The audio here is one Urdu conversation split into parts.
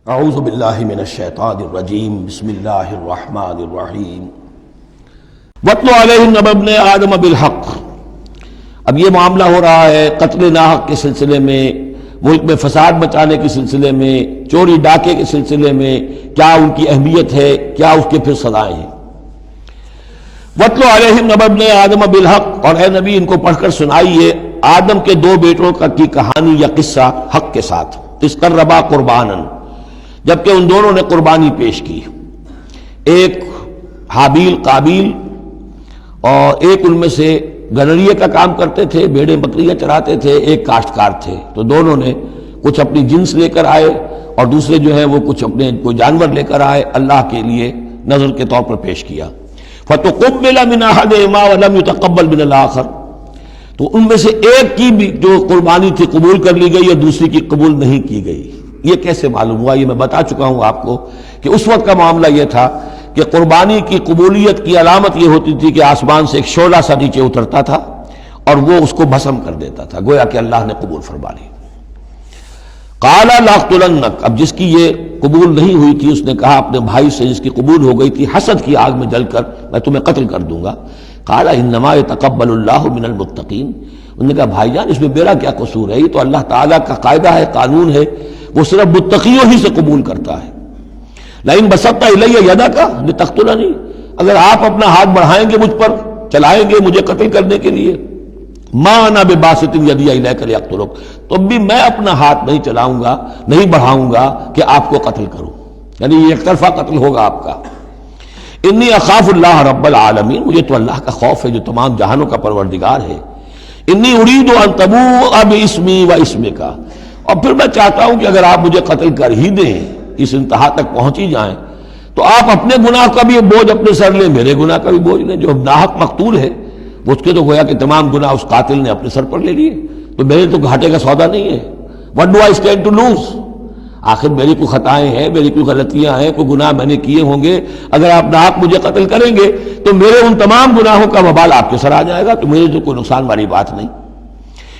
اعوذ باللہ من الشیطان الرجیم بسم اللہ الرحمن الرحیم وَاتْلُ عَلَيْهِمْ نَبَأَ ابْنَيْ آدَمَ بِالْحَقِّ۔ اب یہ معاملہ ہو رہا ہے قتل ناحق کے سلسلے میں، ملک میں فساد مچانے کے سلسلے میں، چوری ڈاکے کے سلسلے میں، کیا ان کی اہمیت ہے، کیا اس کے پھر سزائیں ہیں۔ وَاتْلُ عَلَيْهِمْ نَبَأَ ابْنَيْ آدَمَ بِالْحَقِّ، اور اے نبی ان کو پڑھ کر سنائیے آدم کے دو بیٹوں کی کہانی یا قصہ حق کے ساتھ، اِذْ قَرَّبَا قُرْبَانًا، جبکہ ان دونوں نے قربانی پیش کی، ایک حابیل قابیل، اور ایک ان میں سے گنریے کا کام کرتے تھے، بھیڑیں بکریاں چراتے تھے، ایک کاشتکار تھے، تو دونوں نے کچھ اپنی جنس لے کر آئے اور دوسرے جو ہے وہ کچھ اپنے کوئی جانور لے کر آئے، اللہ کے لیے نذر کے طور پر پیش کیا۔ فَتُقُبِّلَ مِنْ أَحَدِهِمَا وَلَمْ يُتَقَبَّلْ مِنَ الْآخَرِ، تو ان میں سے ایک کی بھی جو قربانی تھی قبول کر لی گئی اور دوسری کی قبول نہیں کی گئی۔ یہ کیسے معلوم ہوا؟ یہ میں بتا چکا ہوں آپ کو کہ اس وقت کا معاملہ یہ تھا کہ قربانی کی قبولیت کی علامت یہ ہوتی تھی کہ آسمان سے ایک شعلہ سا نیچے اترتا تھا اور وہ اس کو بھسم کر دیتا تھا، گویا کہ اللہ نے قبول فرما لی۔ قَالَ لَأَقْتُلَنَّكَ، اب جس کی یہ قبول نہیں ہوئی تھی اس نے کہا اپنے بھائی سے جس کی قبول ہو گئی تھی، حسد کی آگ میں جل کر میں تمہیں قتل کر دوں گا۔ قَالَ إِنَّمَا يَتَقَبَّلُ اللَّهُ مِنَ الْمُتَّقِينَ، انہوں نے کہا بھائی جان اس میں میرا کیا قصور ہے، یہ تو اللہ تعالیٰ کا قاعدہ ہے، قانون ہے، وہ صرف متقیوں ہی سے قبول کرتا ہے۔ لئن بسطت الی یدک لتقتلنی، اگر آپ اپنا ہاتھ بڑھائیں گے مجھ پر، چلائیں گے مجھے قتل کرنے کے لیے، ما انا بباسط یدی الیک لیقتلک، تو بھی میں اپنا ہاتھ نہیں چلاؤں گا، نہیں بڑھاؤں گا کہ آپ کو قتل کروں، یعنی یہ ایک طرفہ قتل ہوگا آپ کا۔ انی اخاف اللہ رب العالمین، مجھے تو اللہ کا خوف ہے جو تمام جہانوں کا پروردگار ہے۔ انی ارید ان تبوء باسمی واسمک، اور پھر میں چاہتا ہوں کہ اگر آپ مجھے قتل کر ہی دیں، اس انتہا تک پہنچ ہی جائیں، تو آپ اپنے گناہ کا بھی بوجھ اپنے سر لیں، میرے گناہ کا بھی بوجھ لیں۔ جو ناحق مقتول ہے اس کے تو گویا کہ تمام گناہ اس قاتل نے اپنے سر پر لے لیے، تو میرے تو گھاٹے کا سودا نہیں ہے۔ What do I stand to lose؟ آخر میری کوئی خطائیں ہیں، میری کوئی غلطیاں ہیں، کوئی گناہ میں نے کیے ہوں گے، اگر آپ ناحق مجھے قتل کریں گے تو میرے ان تمام گناہوں کا وبال آپ کے سر آ جائے گا، تو میرے تو کوئی نقصان والی بات نہیں۔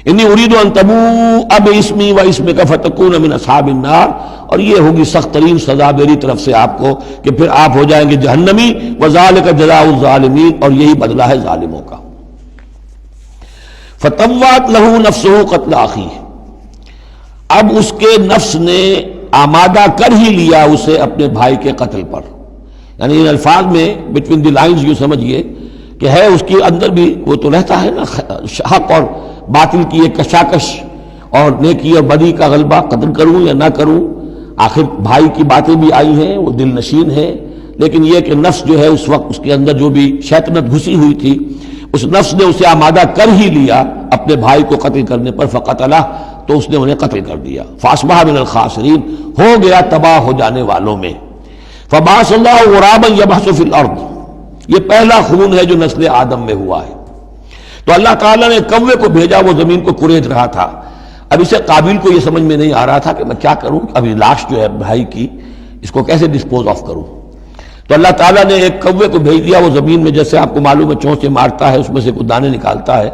انی ارید ان تبوء باسمی واسمک فتکون من اصحاب النار، اور یہ ہوگی سخت ترین سزا میری طرف سے آپ کو کہ پھر آپ ہو جائیں گے جہنمی، وذالک جزاء الظالمین، اور یہی بدلہ ہے ظالموں کا۔ فطوعت لہ نفسہ قتل اخیہ، اب اس کے نفس نے آمادہ کر ہی لیا اسے اپنے بھائی کے قتل پر، یعنی ان الفاظ میں بٹوین دی لائنز یوں سمجھیے کہ ہے اس کے اندر بھی وہ تو رہتا ہے نا حق اور باطل کی ایک کشاکش اور نیکی اور بدی کا غلبہ، قتل کروں یا نہ کروں، آخر بھائی کی باتیں بھی آئی ہیں، وہ دل نشین ہے، لیکن یہ کہ نفس جو ہے اس وقت اس کے اندر جو بھی شیطنت گھسی ہوئی تھی، اس نفس نے اسے آمادہ کر ہی لیا اپنے بھائی کو قتل کرنے پر، فقتلہ، تو اس نے انہیں قتل کر دیا، فاصبح من الخاسرین، ہو گیا تباہ ہو جانے والوں میں۔ فبعث اللہ غرابا یبحث فی الارض، یہ پہلا خون ہے جو نسل آدم میں ہوا ہے، تو اللہ تعالیٰ نے کوے کو بھیجا، وہ زمین کو کرید رہا تھا۔ اب اسے قابیل کو یہ سمجھ میں نہیں آ رہا تھا کہ میں کیا کروں، اب یہ لاش جو ہے بھائی کی اس کو کیسے ڈسپوز آف کروں، تو اللہ تعالیٰ نے ایک کوے کو بھیج دیا، وہ زمین میں جیسے آپ کو معلوم ہے چونچے مارتا ہے، اس میں سے کچھ دانے نکالتا ہے،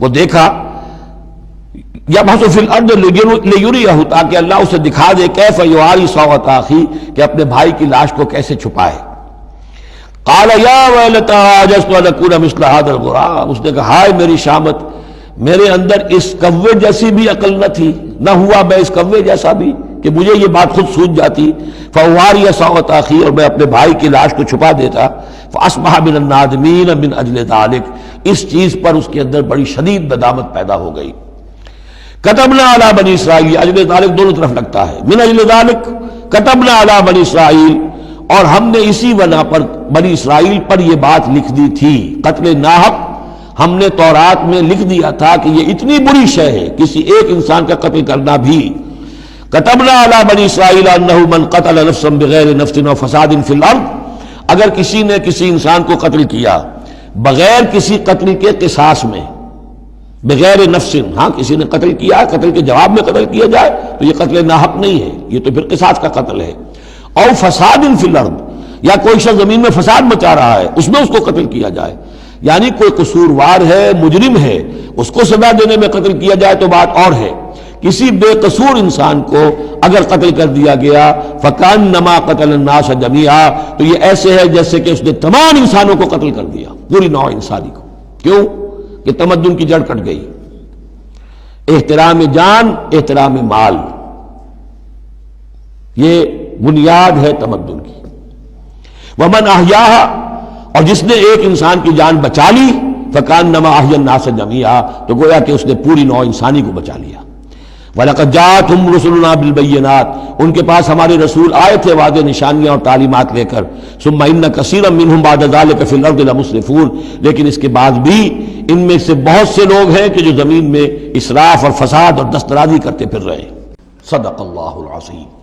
وہ دیکھا یبحث فی الارض لیریہ، تاکہ اللہ اسے دکھا دے کیف یواری سوءۃ اخی، کہ اپنے بھائی کی لاش کو کیسے چھپائے۔ قال یا ویلتی عجزت ان اکون مثل ھذا الغراب، اس نے کہا ہائے میری شامت، میرے اندر اس کوے جیسی بھی عقل نہ تھی، نہ ہوا میں اس کوے جیسا بھی کہ مجھے یہ بات خود سوچ جاتی، فاواری سوءۃ اخی، اور میں اپنے بھائی کی لاش کو چھپا دیتا، فاصبح من النادمین من اجل ذلک، اس چیز پر اس کے اندر بڑی شدید ندامت پیدا ہو گئی۔ کتبنا علی بنی اسرائیل، اجل ذلک دونوں طرف لگتا ہے، من اجل ذلک کتبنا علی بنی اسرائیل، اور ہم نے اسی بنا پر بنی اسرائیل پر یہ بات لکھ دی تھی، قتل ناحق ہم نے تورات میں لکھ دیا تھا کہ یہ اتنی بری شے ہے کسی ایک انسان کا قتل کرنا بھی۔ کتبنا علی بنی اسرائیل انہ من قتل نفسا بغیر نفس و فساد فی الارض، اگر کسی نے کسی انسان کو قتل کیا بغیر کسی قتل کے قصاص میں، بغیر نفس، ہاں کسی نے قتل کیا، قتل کے جواب میں قتل کیا جائے تو یہ قتل ناحق نہیں ہے، یہ تو پھر قصاص کا قتل ہے۔ اور فساد فی الارض، یا کوئی شخص زمین میں فساد مچا رہا ہے اس میں اس کو قتل کیا جائے، یعنی کوئی قصوروار ہے، مجرم ہے، اس کو سزا دینے میں قتل کیا جائے تو بات اور ہے، کسی بے قصور انسان کو اگر قتل کر دیا گیا فَكَأَنَّمَا قَتَلَ النَّاسَ جَمِيعًا، تو یہ ایسے ہے جیسے کہ اس نے تمام انسانوں کو قتل کر دیا، پوری نوع انسانی کو۔ کیوں؟ کہ تمدن کی جڑ کٹ گئی۔ احترام جان، احترام مال، یہ بنیاد ہے تمدن کی۔ وَمَنْ أَحْيَاهَا، اور جس نے ایک انسان کی جان بچا لی فَكَأَنَّمَا أَحْيَا النَّاسَ جَمِيعًا، تو گویا کہ اس نے پوری نوع انسانی کو بچا لیا۔ وَلَقَدْ جَاءَتْهُمْ رُسُلُنَا بِالْبَيِّنَاتِ، ان کے پاس ہمارے رسول آئے تھے واضح نشانیاں اور تعلیمات لے کر۔ ثُمَّ إِنَّ كَثِيرًا مِّنْهُمْ بَعْدَ ذَلِكَ فِي الْأَرْضِ لَمُسْرِفُونَ، لیکن اس کے بعد بھی ان میں سے بہت سے لوگ ہیں کہ جو زمین میں اسراف اور فساد اور دسترازی کرتے پھر رہے ہیں۔ صدق اللہ العظیم۔